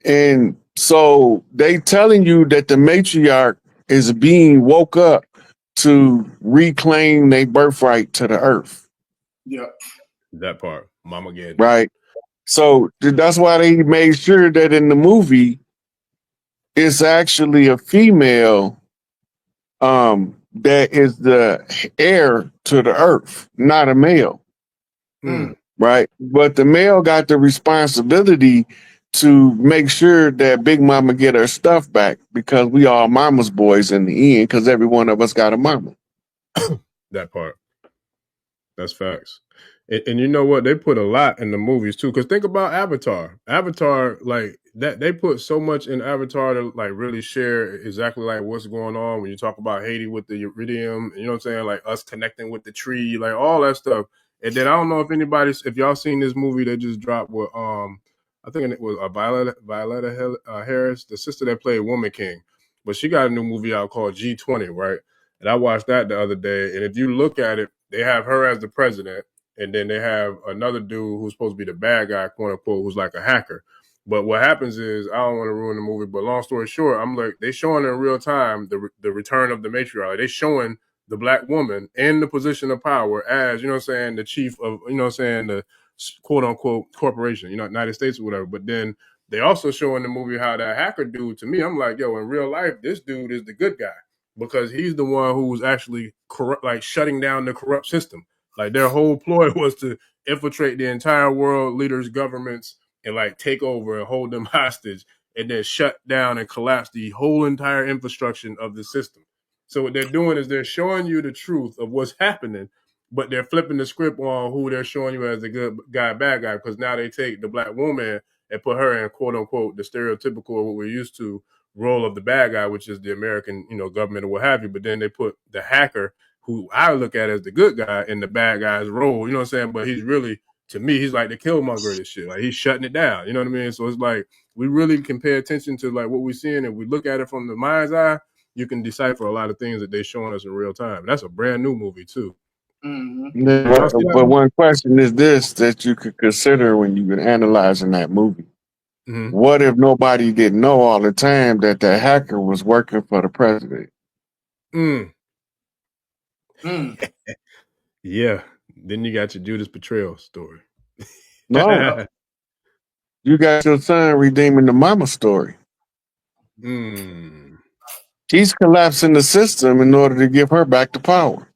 And so they telling you that the matriarch is being woke up to reclaim their birthright to the earth. Yeah. That part. Mama Gad. Right. So that's why they made sure that in the movie it's actually a female that is the heir to the earth, not a male. Right. But the male got the responsibility to make sure that Big Mama get her stuff back, because we all mama's boys in the end, because every one of us got a mama. That part. That's facts. And you know what? They put a lot in the movies too. Because think about Avatar. Avatar, like that, they put so much in Avatar to like really share exactly like what's going on when you talk about Haiti with the iridium. You know what I'm saying? Like us connecting with the tree, like all that stuff. And then I don't know if y'all seen this movie that just dropped with I think it was Violetta Harris, the sister that played Woman King, but she got a new movie out called G20, right? And I watched that the other day. And if you look at it, they have her as the president. And then they have another dude who's supposed to be the bad guy, quote unquote, who's like a hacker. But what happens is, I don't want to ruin the movie, but long story short, I'm like, they showing in real time the return of the matriarch. They showing the black woman in the position of power as, you know what I'm saying, the chief of, you know what I'm saying, the quote unquote corporation, you know, United States or whatever. But then they also show in the movie how that hacker dude, to me, I'm like, yo, in real life, this dude is the good guy, because he's the one who's actually corrupt, like shutting down the corrupt system. Like their whole ploy was to infiltrate the entire world leaders' governments and like take over and hold them hostage, and then shut down and collapse the whole entire infrastructure of the system. So what they're doing is they're showing you the truth of what's happening, but they're flipping the script on who they're showing you as the good guy, bad guy, because now they take the black woman and put her in quote unquote the stereotypical, what we're used to, role of the bad guy, which is the American, you know, government or what have you. But then they put the hacker, who I look at as the good guy, in the bad guy's role, you know what I'm saying? But he's really, to me, he's like the killmonger of this shit. Like he's shutting it down, you know what I mean? So it's like, we really can pay attention to like what we're seeing, and we look at it from the mind's eye, you can decipher a lot of things that they're showing us in real time. And that's a brand new movie too. But one question is this that you could consider when you've been analyzing that movie. What if nobody didn't know all the time that the hacker was working for the president? Yeah. Then you got your Judas betrayal story. No. You got your son redeeming the mama story. He's collapsing the system in order to give her back the power.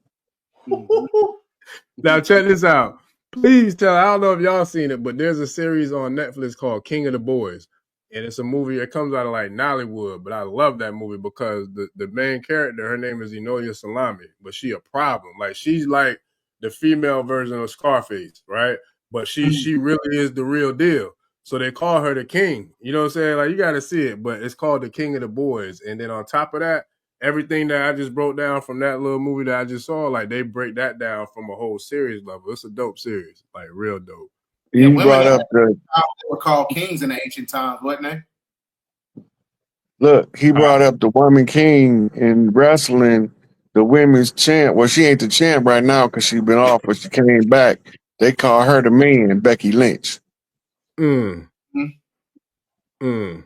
Now check this out. Please tell, I don't know if y'all seen it, but there's a series on Netflix called King of the Boys. And it's a movie that comes out of like Nollywood, but I love that movie because the main character, her name is Enola Salami, but she a problem. Like she's like the female version of Scarface, right? But she really is the real deal. So they call her the king. You know what I'm saying? Like, you got to see it, but it's called the King of the Boys. And then on top of that, everything that I just broke down from that little movie that I just saw, like, they break that down from a whole series level. It's a dope series, like real dope. He brought up they were called kings in the ancient times, wasn't they? Look, he brought up the woman king in wrestling, the women's champ. Well, she ain't the champ right now because she been off, but she came back. They call her the man, Becky Lynch. Mm. Mm-hmm. Mm.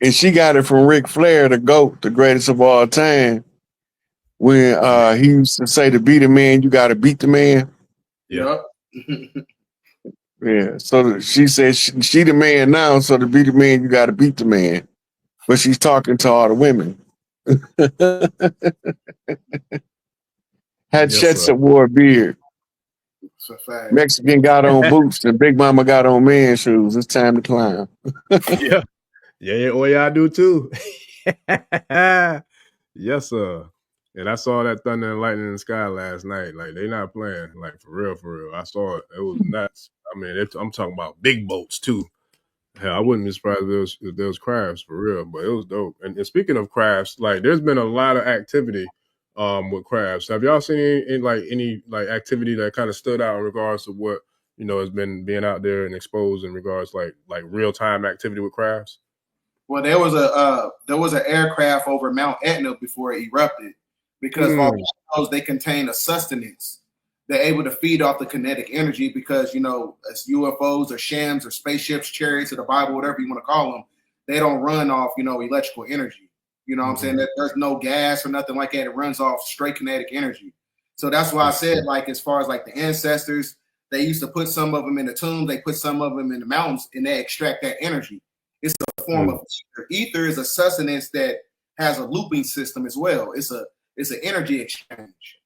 And she got it from Ric Flair, the GOAT, the greatest of all time. When he used to say, to be the man, you got to beat the man. Yeah. Yeah. So she said she the man now, so to be the man, you got to beat the man. But she's talking to all the women. Had Chetset wore a beard. It's a fact. Mexican got on boots and Big Mama got on man shoes. It's time to climb. Yeah. Well, y'all do too. Yes, sir. And I saw that thunder and lightning in the sky last night. Like, they not playing. Like, for real, for real. I saw it. It was nuts. I mean, I'm talking about big boats too. Hell, I wouldn't be surprised if there was crafts for real, but it was dope. And speaking of crafts, like, there's been a lot of activity with crafts. Have y'all seen any activity that kind of stood out in regards to what, you know, has been being out there and exposed in regards to like real time activity with crafts? Well, there was an aircraft over Mount Etna before it erupted because volcanoes, they contain a sustenance. They're able to feed off the kinetic energy because, you know, as UFOs or shams or spaceships, chariots of the Bible, whatever you want to call them, they don't run off, you know, electrical energy. You know what I'm saying? There's no gas or nothing like that. It runs off straight kinetic energy. So that's why I said, like, as far as like the ancestors, they used to put some of them in the tombs, they put some of them in the mountains, and they extract that energy. It's a form of ether. Ether is a sustenance that has a looping system as well. It's an energy exchange.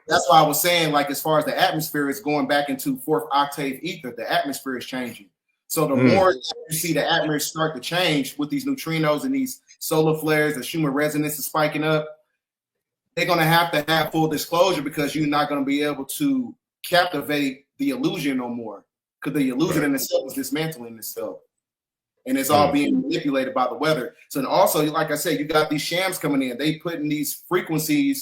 That's why I was saying, like, as far as the atmosphere is going back into fourth octave ether, the atmosphere is changing. So the more you see the atmosphere start to change with these neutrinos and these solar flares, the Schumann resonance is spiking up, they're going to have full disclosure because you're not going to be able to captivate the illusion no more because the illusion in itself is dismantling itself. And it's all being manipulated by the weather. So and also, like I said, you got these shams coming in. They put in these frequency,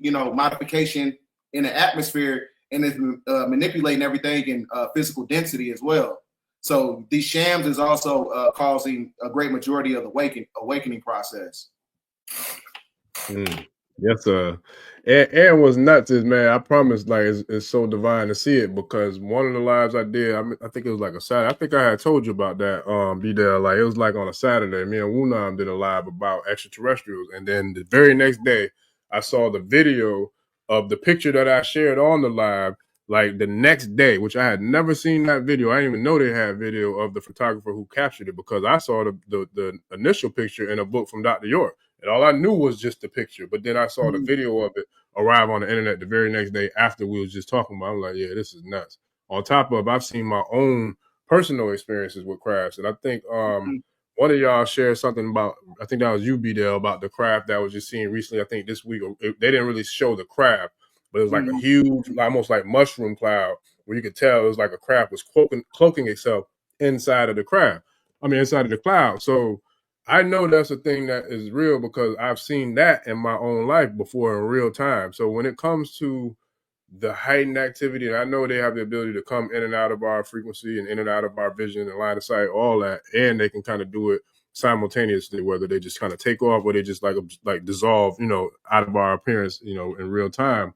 you know, modification in the atmosphere, and it's manipulating everything in physical density as well. So these shams is also causing a great majority of the awakening process. Yes, sir. And what's nuts is, man, I promise, like, it's so divine to see it because one of the lives I did, I think it was like a Saturday. I think I had told you about that, be there. Like, it was like on a Saturday. Me and Wunam did a live about extraterrestrials. And then the very next day, I saw the video of the picture that I shared on the live, like the next day, which I had never seen that video. I didn't even know they had video of the photographer who captured it because I saw the initial picture in a book from Dr. York. And all I knew was just the picture. But then I saw the video of it arrive on the internet the very next day after we was just talking about it. I'm like, yeah, this is nuts. On top of, I've seen my own personal experiences with crafts. And I think one of y'all shared something about, I think that was you, B-Dale, about the craft that was just seen recently. I think this week, they didn't really show the craft, but it was like a huge, almost like mushroom cloud where you could tell it was like a craft was cloaking itself inside of the craft. I mean, inside of the cloud. So I know that's a thing that is real because I've seen that in my own life before in real time. So when it comes to the heightened activity, and I know they have the ability to come in and out of our frequency and in and out of our vision and line of sight, all that, and they can kind of do it simultaneously, whether they just kind of take off or they just like dissolve, you know, out of our appearance, you know, in real time.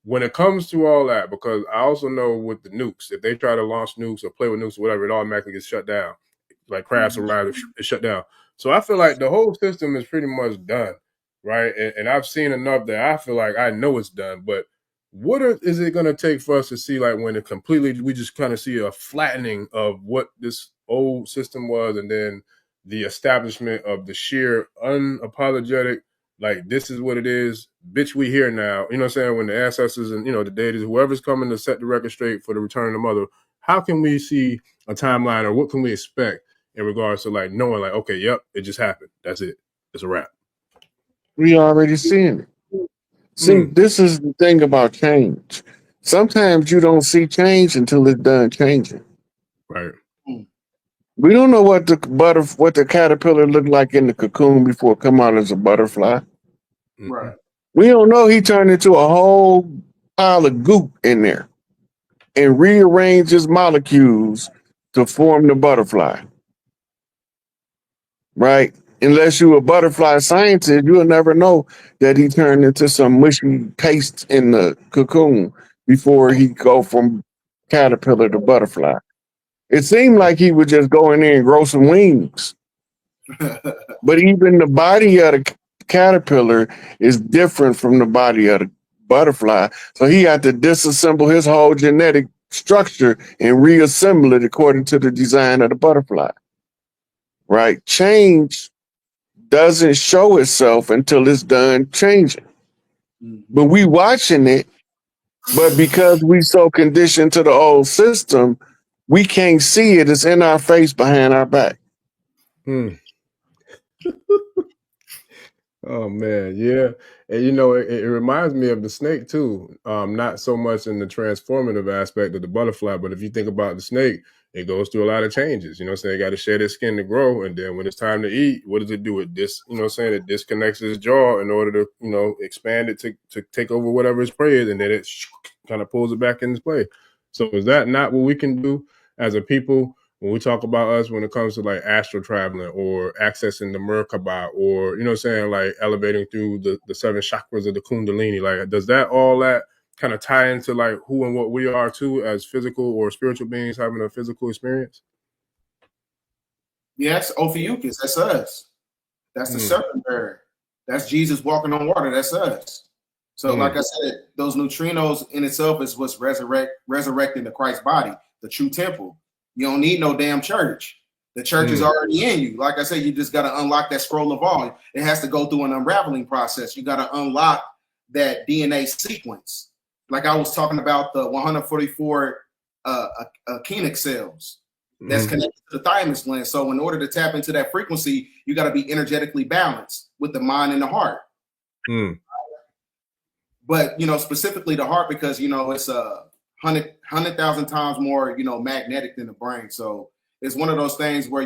When it comes to all that, because I also know with the nukes, if they try to launch nukes or play with nukes or whatever, it automatically gets shut down. Like crafts around it shut down. So I feel like the whole system is pretty much done, right? And I've seen enough that I feel like I know it's done. But what is it going to take for us to see, like, when it completely, we just kind of see a flattening of what this old system was, and then the establishment of the sheer unapologetic, like, this is what it is, bitch, we here now. You know what I'm saying? When the ancestors and, you know, the deities, whoever's coming to set the record straight for the return of the mother, how can we see a timeline, or what can we expect in regards to, like, knowing, like, okay, yep, it just happened. That's it. It's a wrap. We already seeing it. See, this is the thing about change. Sometimes you don't see change until it's done changing. Right. We don't know what the caterpillar looked like in the cocoon before it come out as a butterfly. Right. We don't know. He turned into a whole pile of goop in there and rearranged his molecules to form the butterfly. Right? Unless you're a butterfly scientist, you'll never know that he turned into some mushy paste in the cocoon before he go from caterpillar to butterfly. It seemed like he would just go in there and grow some wings. But even the body of the caterpillar is different from the body of the butterfly. So he had to disassemble his whole genetic structure and reassemble it according to the design of the butterfly. Right? Change doesn't show itself until it's done changing. But we watching it, but because we so conditioned to the old system, we can't see it. It's in our face, behind our back. Oh man, yeah. And you know, it reminds me of the snake too. Not so much in the transformative aspect of the butterfly, but if you think about the snake, it goes through a lot of changes. You know what I'm saying? It got to shed its skin to grow. And then when it's time to eat, what does it do? It you know what I'm saying? It disconnects its jaw in order to, you know, expand it to take over whatever its prey is, and then it kind of pulls it back into play. So is that not what we can do as a people? When we talk about us, when it comes to like astral traveling or accessing the Merkaba, or, you know what I'm saying, like elevating through the 7 chakras of the Kundalini, like does that all that kind of tie into like who and what we are too as physical or spiritual beings having a physical experience? Yes, Ophiuchus, that's us. That's the serpent bearer. That's Jesus walking on water. That's us. So like I said, those neutrinos in itself is what's resurrecting the Christ body, the true temple. You don't need no damn church. The church is already in you. Like I said, you just got to unlock that scroll of all. It has to go through an unraveling process. You got to unlock that DNA sequence. Like I was talking about the 144 Koenig cells that's connected to the thymus gland. So in order to tap into that frequency, you got to be energetically balanced with the mind and the heart. But, you know, specifically the heart, because, you know, it's 100,000 times more, you know, magnetic than the brain. So it's one of those things where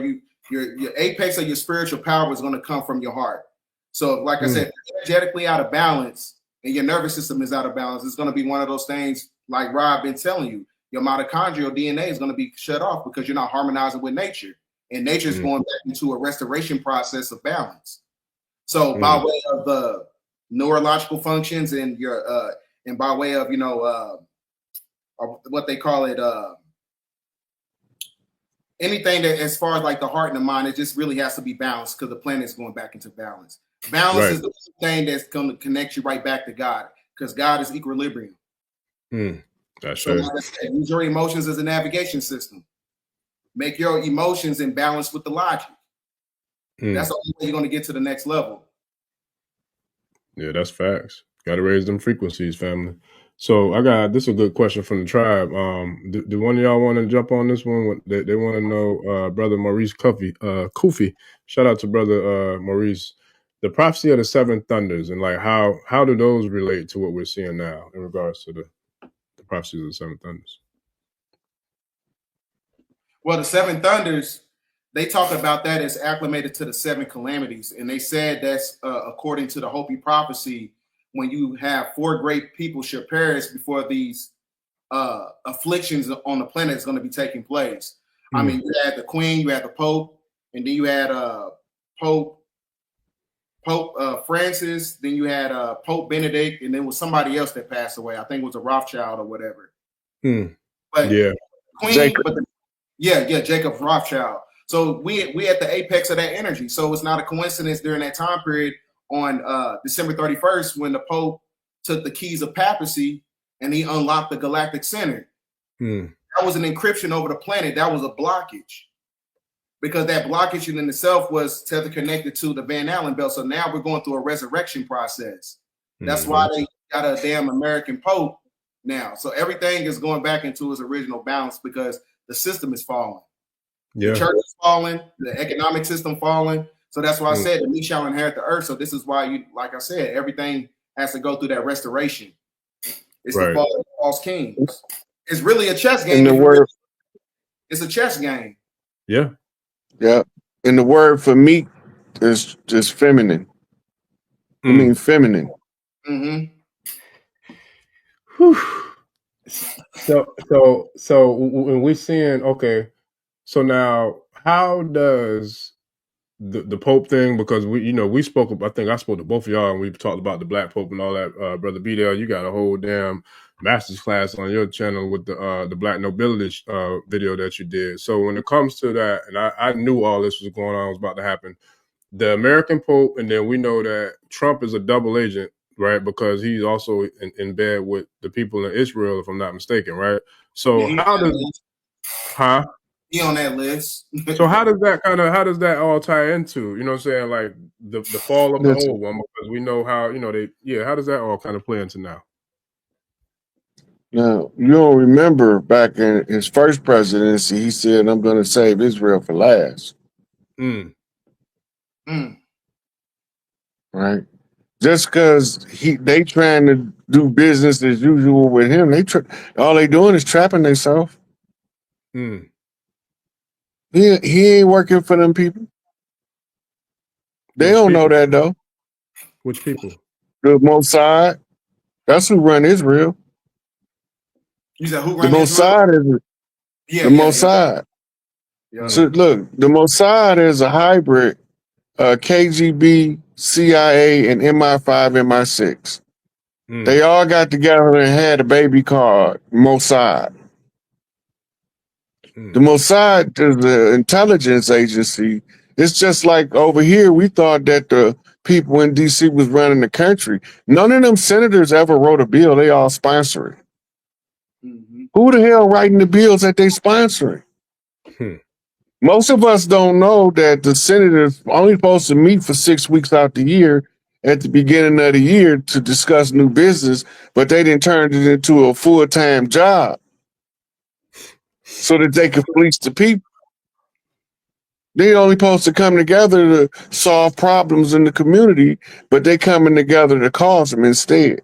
your apex of your spiritual power is going to come from your heart. So like I said, if you're energetically out of balance and your nervous system is out of balance, it's going to be one of those things like Rob been telling you. Your mitochondrial DNA is going to be shut off because you're not harmonizing with nature. And nature is going back into a restoration process of balance. So by way of the neurological functions and your and by way of, you know, what they call it, anything that as far as like the heart and the mind, it just really has to be balanced because the planet is going back into balance. Balance is the thing that's going to connect you right back to God, because God is equilibrium. That's so like I said, use your emotions as a navigation system. Make your emotions in balance with the logic. That's the only way you're going to get to the next level. Yeah, that's facts. Got to raise them frequencies, family. So I got this is a good question from the tribe. Do one of y'all want to jump on this one? They want to know, brother Maurice Kufi. Shout out to brother Maurice. The prophecy of the 7 thunders, and like how do those relate to what we're seeing now in regards to the prophecies of the 7 thunders? Well, the 7 thunders, they talk about that as acclimated to the 7 calamities, and they said that's according to the Hopi prophecy. When you have 4 great people shall perish before these afflictions on the planet is going to be taking place. I mean, you had the Queen, you had the Pope, and then you had Pope Francis, then you had Pope Benedict, and then was somebody else that passed away. I think it was a Rothschild or whatever. But yeah, Queen, Jacob. but Jacob Rothschild. So we at the apex of that energy. So it's not a coincidence during that time period on December 31st when the Pope took the keys of papacy and he unlocked the galactic center. That was an encryption over the planet. That was a blockage. Because that blockage in itself was tether connected to the Van Allen belt. So now we're going through a resurrection process. That's why they got a damn American Pope now. So everything is going back into its original balance because the system is falling. The church is falling, the economic system falling. So that's why I said that we shall inherit the earth. So this is why you, like I said, everything has to go through that restoration. It's the fall of false kings. It's really a chess game. In the word, it's a chess game. Yeah. Yeah. And the word for meat is just feminine. I mean feminine. Mm-hmm. So when we seeing, okay, so now how does the Pope thing, because we spoke, I think I spoke to both of y'all and we talked about the Black Pope and all that. Brother B-Dale, you got a whole damn master's class on your channel with the Black Nobility video that you did. So when it comes to that, and I knew all this was going on, was about to happen, the American Pope, and then we know that Trump is a double agent, right? Because he's also in bed with the people in Israel, if I'm not mistaken, right? So how does, huh? He on that list. So how does that all tie into, you know what I'm saying, like the fall of the old one, because we know how, how does that all kind of play into now? Now, you don't remember back in his first presidency, he said, I'm going to save Israel for last. Right? Just because they trying to do business as usual with him, all they doing is trapping themselves. He ain't working for them people. They don't know that though. Which people? The Mossad. That's who run Israel. You said who the run Mossad Israel? is the Mossad. Yeah. So look, the Mossad is a hybrid KGB, CIA, and MI5, MI6. They all got together and had a baby called Mossad. The Mossad is the intelligence agency. It's just like over here, we thought that the people in DC was running the country. None of them senators ever wrote a bill. They all sponsor it. Who the hell writing the bills that they sponsoring? Most of us don't know that the senators only supposed to meet for 6 weeks out the year at the beginning of the year to discuss new business, but they didn't turn it into a full-time job so that they could fleece the people. They only supposed to come together to solve problems in the community, but they coming together to cause them instead.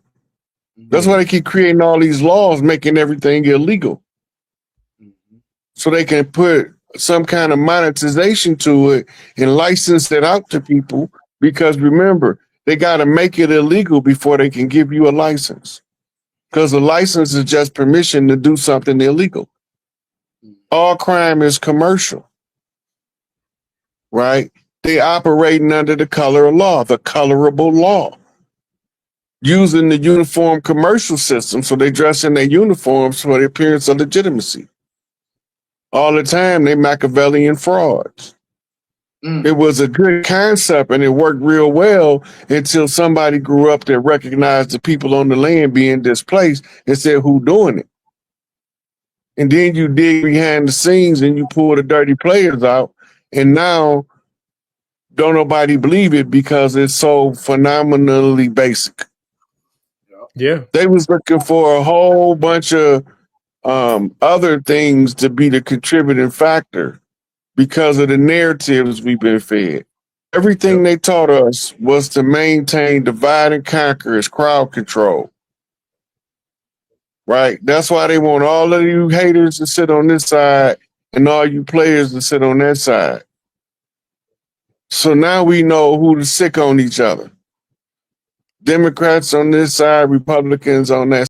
That's why they keep creating all these laws, making everything illegal. So they can put some kind of monetization to it and license it out to people, because remember, they got to make it illegal before they can give you a license, because a license is just permission to do something illegal. All crime is commercial, right? They operating under the color of law, the colorable law, using the uniform commercial system. So they dress in their uniforms for the appearance of legitimacy. All the time, they Machiavellian frauds. It was a good concept and it worked real well until somebody grew up that recognized the people on the land being displaced and said, who doing it? And then you dig behind the scenes and you pull the dirty players out, and now don't nobody believe it because it's so phenomenally basic. Yeah. They was looking for a whole bunch of other things to be the contributing factor because of the narratives we've been fed. Everything they taught us was to maintain divide and conquer as crowd control. Right? That's why they want all of you haters to sit on this side and all you players to sit on that side. So now we know who to sick on each other. Democrats on this side, Republicans on that